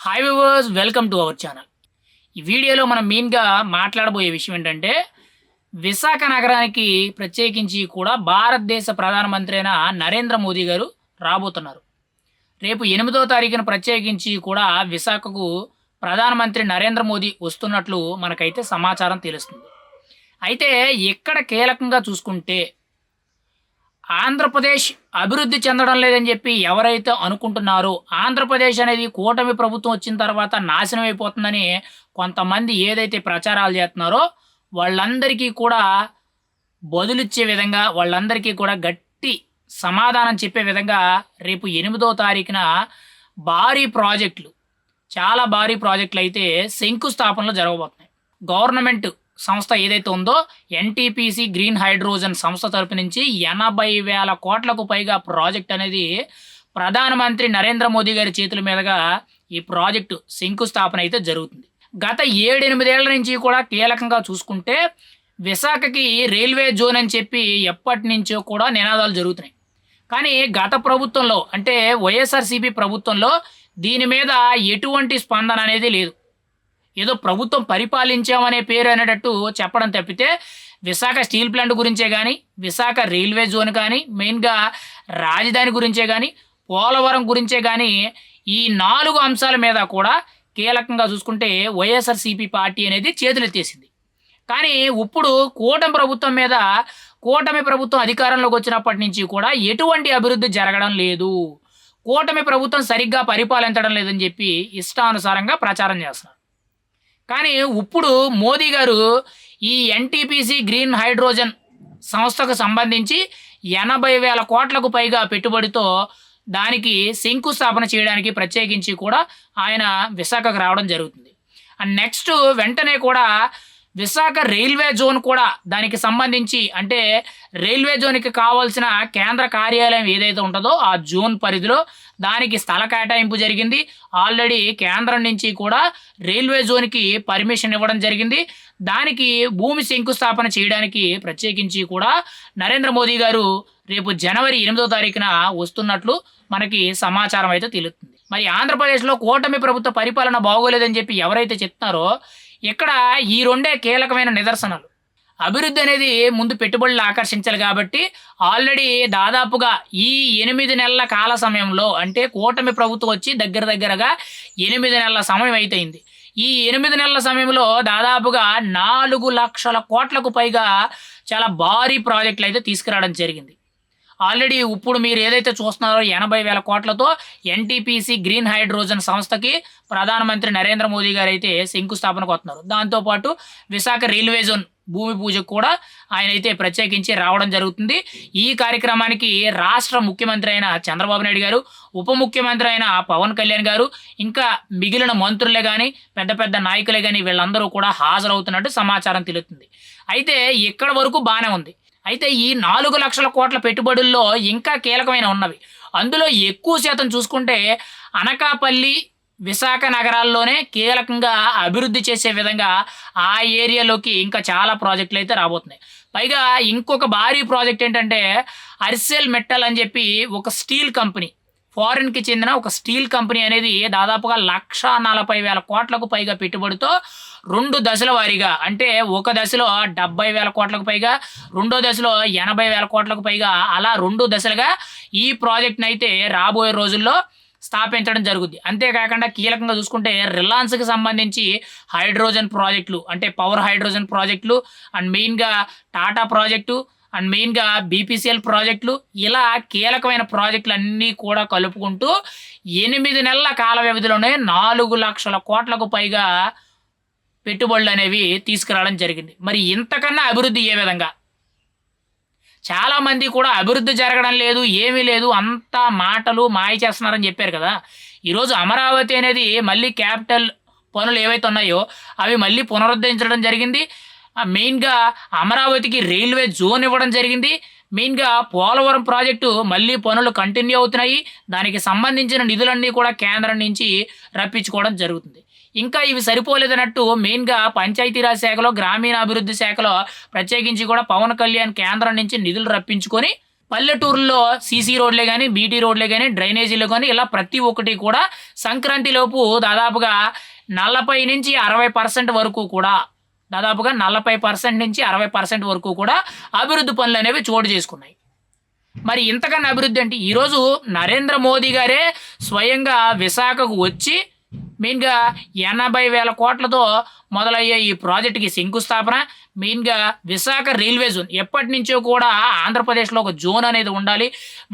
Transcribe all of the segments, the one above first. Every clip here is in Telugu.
Hi viewers, welcome to our channel. ఈ వీడియోలో మనం మెయిన్గా మాట్లాడబోయే విషయం ఏంటంటే, విశాఖ నగరానికి ప్రత్యేకించి కూడా భారతదేశ ప్రధానమంత్రి అయిన నరేంద్ర మోదీ గారు రాబోతున్నారు. రేపు 8వ తారీఖున ప్రత్యేకించి కూడా విశాఖకు ప్రధానమంత్రి నరేంద్ర మోదీ వస్తున్నట్లు మనకైతే సమాచారం తెలుస్తుంది. అయితే ఇక్కడ కీలకంగా చూసుకుంటే ఆంధ్రప్రదేశ్ అభివృద్ధి చెందడం లేదని చెప్పి ఎవరైతే అనుకుంటున్నారో, ఆంధ్రప్రదేశ్ అనేది కూటమి ప్రభుత్వం వచ్చిన తర్వాత నాశనం అయిపోతుందని కొంతమంది ఏదైతే ప్రచారాలు చేస్తున్నారో, వాళ్ళందరికీ కూడా బదులిచ్చే విధంగా, వాళ్ళందరికీ కూడా గట్టి సమాధానం చెప్పే విధంగా రేపు 8వ తారీఖున భారీ ప్రాజెక్టులు, చాలా భారీ ప్రాజెక్టులు అయితే శంకుస్థాపనలు జరగబోతున్నాయి. గవర్నమెంట్ సంస్థ ఏదైతే ఉందో ఎన్టీపీసీ గ్రీన్ హైడ్రోజన్ సంస్థ తరపు నుంచి 80,000 కోట్లకు పైగా ప్రాజెక్ట్ అనేది ప్రధానమంత్రి నరేంద్ర మోదీ గారి చేతుల మీదుగా ఈ ప్రాజెక్టు శంకుస్థాపన అయితే జరుగుతుంది. గత 7-8 ఏళ్ల నుంచి కూడా కీలకంగా చూసుకుంటే విశాఖకి రైల్వే జోన్ అని చెప్పి ఎప్పటి నుంచో కూడా నినాదాలు జరుగుతున్నాయి. కానీ గత ప్రభుత్వంలో, అంటే వైఎస్ఆర్సీపీ ప్రభుత్వంలో దీని మీద ఎటువంటి స్పందన అనేది లేదు. ఏదో ప్రభుత్వం పరిపాలించామనే పేరు అనేటట్టు చెప్పడం తప్పితే విశాఖ స్టీల్ ప్లాంట్ గురించే కానీ, విశాఖ రైల్వే జోన్ కానీ, మెయిన్గా రాజధాని గురించే కానీ, పోలవరం గురించే కానీ ఈ 4 అంశాల మీద కూడా కీలకంగా చూసుకుంటే వైఎస్ఆర్సీపీ పార్టీ అనేది చేతులెత్తేసింది. కానీ ఇప్పుడు కూటమి ప్రభుత్వం అధికారంలోకి వచ్చినప్పటి నుంచి కూడా ఎటువంటి అభివృద్ధి జరగడం లేదు, కూటమి ప్రభుత్వం సరిగ్గా పరిపాలించడం లేదని చెప్పి ఇష్టానుసారంగా ప్రచారం చేస్తున్నారు. కానీ ఇప్పుడు మోదీ గారు ఈ ఎన్టీపీసీ గ్రీన్ హైడ్రోజన్ సంస్థకు సంబంధించి 80,000 కోట్లకు పైగా పెట్టుబడితో దానికి శంకుస్థాపన చేయడానికి ప్రత్యేకించి కూడా ఆయన విశాఖకు రావడం జరుగుతుంది. అండ్ నెక్స్ట్ వెంటనే కూడా విశాఖ రైల్వే జోన్ కూడా దానికి సంబంధించి, అంటే రైల్వే జోన్కి కావాల్సిన కేంద్ర కార్యాలయం ఏదైతే ఉంటుందో ఆ జోన్ పరిధిలో దానికి స్థల కేటాయింపు జరిగింది. ఆల్రెడీ కేంద్రం నుంచి కూడా రైల్వే జోన్కి పర్మిషన్ ఇవ్వడం జరిగింది. దానికి భూమి శంకుస్థాపన చేయడానికి ప్రత్యేకించి కూడా నరేంద్ర మోదీ గారు రేపు జనవరి 8వ తారీఖున వస్తున్నట్లు మనకి సమాచారం అయితే తెలుస్తుంది. మరి ఆంధ్రప్రదేశ్లో కూటమి ప్రభుత్వ పరిపాలన బాగోలేదని చెప్పి ఎవరైతే చెప్తున్నారో, ఇక్కడ ఈ 2 కీలకమైన నిదర్శనాలు. అభివృద్ధి అనేది ముందు పెట్టుబడులు ఆకర్షించాలి కాబట్టి ఆల్రెడీ దాదాపుగా ఈ 8 నెలల కాల సమయంలో, అంటే కూటమి ప్రభుత్వం వచ్చి దగ్గరగా 8 నెలల సమయం అయిపోయింది. ఈ 8 నెలల సమయంలో దాదాపుగా 4 లక్షల కోట్లకు పైగా చాలా భారీ ప్రాజెక్టులు అయితే తీసుకురావడం జరిగింది. ఆల్రెడీ ఇప్పుడు మీరు ఏదైతే చూస్తున్నారో 80,000 కోట్లతో ఎన్టీపీసీ గ్రీన్ హైడ్రోజన్ సంస్థకి ప్రధానమంత్రి నరేంద్ర మోదీ గారు అయితే శంకుస్థాపనకు వస్తున్నారు. దాంతోపాటు విశాఖ రైల్వే జోన్ భూమి పూజకు కూడా ఆయన అయితే ప్రత్యేకించి రావడం జరుగుతుంది. ఈ కార్యక్రమానికి రాష్ట్ర ముఖ్యమంత్రి అయిన చంద్రబాబు నాయుడు గారు, ఉప ముఖ్యమంత్రి అయిన పవన్ కళ్యాణ్ గారు, ఇంకా మిగిలిన మంత్రులే కానీ, పెద్ద పెద్ద నాయకులే కానీ వీళ్ళందరూ కూడా హాజరవుతున్నట్టు సమాచారం తెలుస్తుంది. అయితే ఇక్కడ వరకు బాగానే ఉంది. అయితే ఈ 4 లక్షల కోట్ల పెట్టుబడుల్లో ఇంకా కీలకమైన ఉన్నవి. అందులో ఎక్కువ శాతం చూసుకుంటే అనకాపల్లి, విశాఖ నగరాల్లోనే కీలకంగా అభివృద్ధి చేసే విధంగా ఆ ఏరియాలోకి ఇంకా చాలా ప్రాజెక్టులు అయితే రాబోతున్నాయి. పైగా ఇంకొక భారీ ప్రాజెక్ట్ ఏంటంటే అర్సెల్ మెటల్ అని చెప్పి ఒక స్టీల్ కంపెనీ, ఫారిన్కి చెందిన ఒక స్టీల్ కంపెనీ అనేది దాదాపుగా 1,40,000 కోట్లకు పైగా పెట్టుబడితో 2 దశల వారీగా, అంటే ఒక దశలో 70,000 కోట్లకు పైగా, రెండో దశలో 80,000 కోట్లకు పైగా, అలా 2 దశలుగా ఈ ప్రాజెక్ట్ని అయితే రాబోయే రోజుల్లో స్థాపించడం జరుగుద్ది. అంతేకాకుండా కీలకంగా చూసుకుంటే రిలయన్స్కి సంబంధించి హైడ్రోజన్ ప్రాజెక్టులు, అంటే పవర్ హైడ్రోజన్ ప్రాజెక్టులు, అండ్ మెయిన్గా టాటా ప్రాజెక్టు, అండ్ మెయిన్గా బీపీసీఎల్ ప్రాజెక్టులు, ఇలా కీలకమైన ప్రాజెక్టులు అన్నీ కూడా కలుపుకుంటూ 8 నెలల కాల వ్యవధిలోనే 4 లక్షల కోట్లకు పైగా పెట్టుబడులు అనేవి తీసుకురావడం జరిగింది. మరి ఇంతకన్నా అభివృద్ధి ఏ విధంగా? చాలామంది కూడా అభివృద్ధి జరగడం లేదు, ఏమీ లేదు, అంతా మాటలు మాయ చేస్తున్నారని చెప్పారు కదా. ఈరోజు అమరావతి అనేది మళ్ళీ క్యాపిటల్ పనులు ఏవైతే ఉన్నాయో అవి మళ్ళీ పునరుద్ధరించడం జరిగింది. మెయిన్గా అమరావతికి రైల్వే జోన్ ఇవ్వడం జరిగింది. మెయిన్గా పోలవరం ప్రాజెక్టు మళ్ళీ పనులు కంటిన్యూ అవుతున్నాయి. దానికి సంబంధించిన నిధులన్నీ కూడా కేంద్రం నుంచి రప్పించుకోవడం జరుగుతుంది. ఇంకా ఇవి సరిపోలేదన్నట్టు మెయిన్గా పంచాయతీరాజ్ శాఖలో, గ్రామీణాభివృద్ధి శాఖలో ప్రత్యేకించి కూడా పవన్ కళ్యాణ్ కేంద్రం నుంచి నిధులు రప్పించుకొని పల్లెటూరుల్లో సీసీ రోడ్లే గానీ, బీటీ రోడ్లే గానీ, డ్రైనేజీలు గానీ ఇలా ప్రతి ఒక్కటి కూడా సంక్రాంతిలోపు దాదాపుగా 40-60% వరకు కూడా దాదాపుగా 40% వరకు కూడా అభివృద్ధి పనులనేవి చోటు చేసుకున్నాయి. మరి ఇంతకన్నా అభివృద్ధి అంటే ఈరోజు నరేంద్ర మోదీ గారే స్వయంగా విశాఖకు వచ్చి మెయిన్‌గా 80,000 కోట్లతో మొదలయ్యే ఈ ప్రాజెక్ట్‌కి శంకుస్థాపన. మెయిన్‌గా విశాఖ రైల్వే జోన్ ఎప్పటినుంచో కూడా ఆంధ్రప్రదేశ్‌లో ఒక జోన్ అనేది ఉండాలి.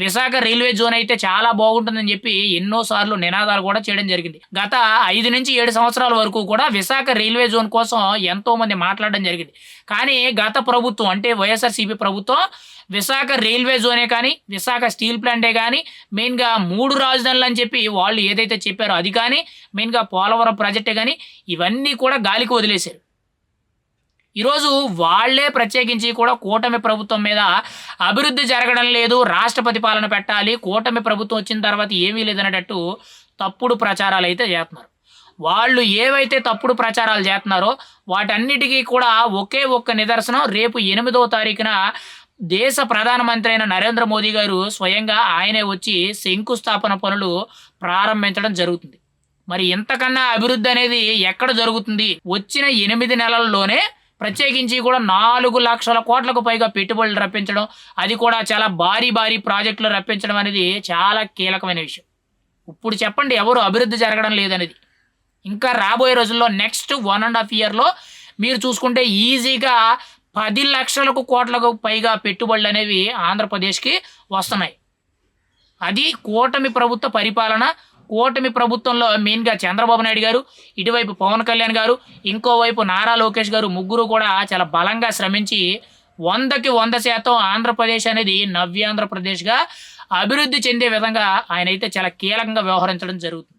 విశాఖ రైల్వే జోన్ అయితే చాలా బాగుంటుందని చెప్పి ఎన్నో సార్లు నినాదాలు కూడా చేయడం జరిగింది. గత 5-7 సంవత్సరాల వరకు కూడా విశాఖ రైల్వే జోన్ కోసం ఎంతోమంది మాట్లాడడం జరిగింది. కానీ గత ప్రభుత్వం అంటే వైఎస్ఆర్‌సీపీ ప్రభుత్వం విశాఖ రైల్వే జోనే కానీ, విశాఖ స్టీల్ ప్లాంటే కానీ, మెయిన్‌గా 3 రాజధానులు అని చెప్పి వాళ్ళు ఏదైతే చెప్పారో అది కానీ, మెయిన్‌గా పోలవరం ప్రాజెక్టే కానీ ఇవన్నీ కూడా గాలికి వదిలేశారు. ఈరోజు వాళ్ళే ప్రత్యేకించి కూడా కూటమి ప్రభుత్వం మీద అభివృద్ధి జరగడం లేదు, రాష్ట్రపతి పాలన పెట్టాలి, కూటమి ప్రభుత్వం వచ్చిన తర్వాత ఏమీ లేదనేటట్టు తప్పుడు ప్రచారాలైతే చేస్తున్నారు. వాళ్ళు ఏవైతే తప్పుడు ప్రచారాలు చేస్తున్నారో వాటన్నిటికీ కూడా ఒకే ఒక్క నిదర్శనం రేపు 8వ తారీఖున దేశ ప్రధానమంత్రి అయిన నరేంద్ర మోదీ గారు స్వయంగా ఆయనే వచ్చి శంకుస్థాపన పనులు ప్రారంభించడం జరుగుతుంది. మరి ఇంతకన్నా అభివృద్ధి అనేది ఎక్కడ జరుగుతుంది? వచ్చిన 8 నెలల్లోనే ప్రత్యేకించి కూడా 4,00,000 కోట్లకు పైగా పెట్టుబడులు రప్పించడం, అది కూడా చాలా భారీ ప్రాజెక్టులు రప్పించడం అనేది చాలా కీలకమైన విషయం. ఇప్పుడు చెప్పండి ఎవరు అభివృద్ధి జరగడం లేదనేది. ఇంకా రాబోయే రోజుల్లో నెక్స్ట్ 1.5 ఇయర్‌లో మీరు చూసుకుంటే ఈజీగా 10,00,000 కోట్లకు పైగా పెట్టుబడులు అనేవి ఆంధ్రప్రదేశ్‌కి వస్తున్నాయి. అది కూటమి ప్రభుత్వ పరిపాలన. కూటమి ప్రభుత్వంలో మెయిన్‌గా చంద్రబాబు నాయుడు గారు, ఇటువైపు పవన్ కళ్యాణ్ గారు, ఇంకోవైపు నారా లోకేష్ గారు ముగ్గురు కూడా చాలా బలంగా శ్రమించి 100కి 100% ఆంధ్రప్రదేశ్ అనేది నవ్యాంధ్రప్రదేశ్‌గా అభివృద్ధి చెందే విధంగా ఆయనైతే చాలా కీలకంగా వ్యవహరించడం జరుగుతుంది.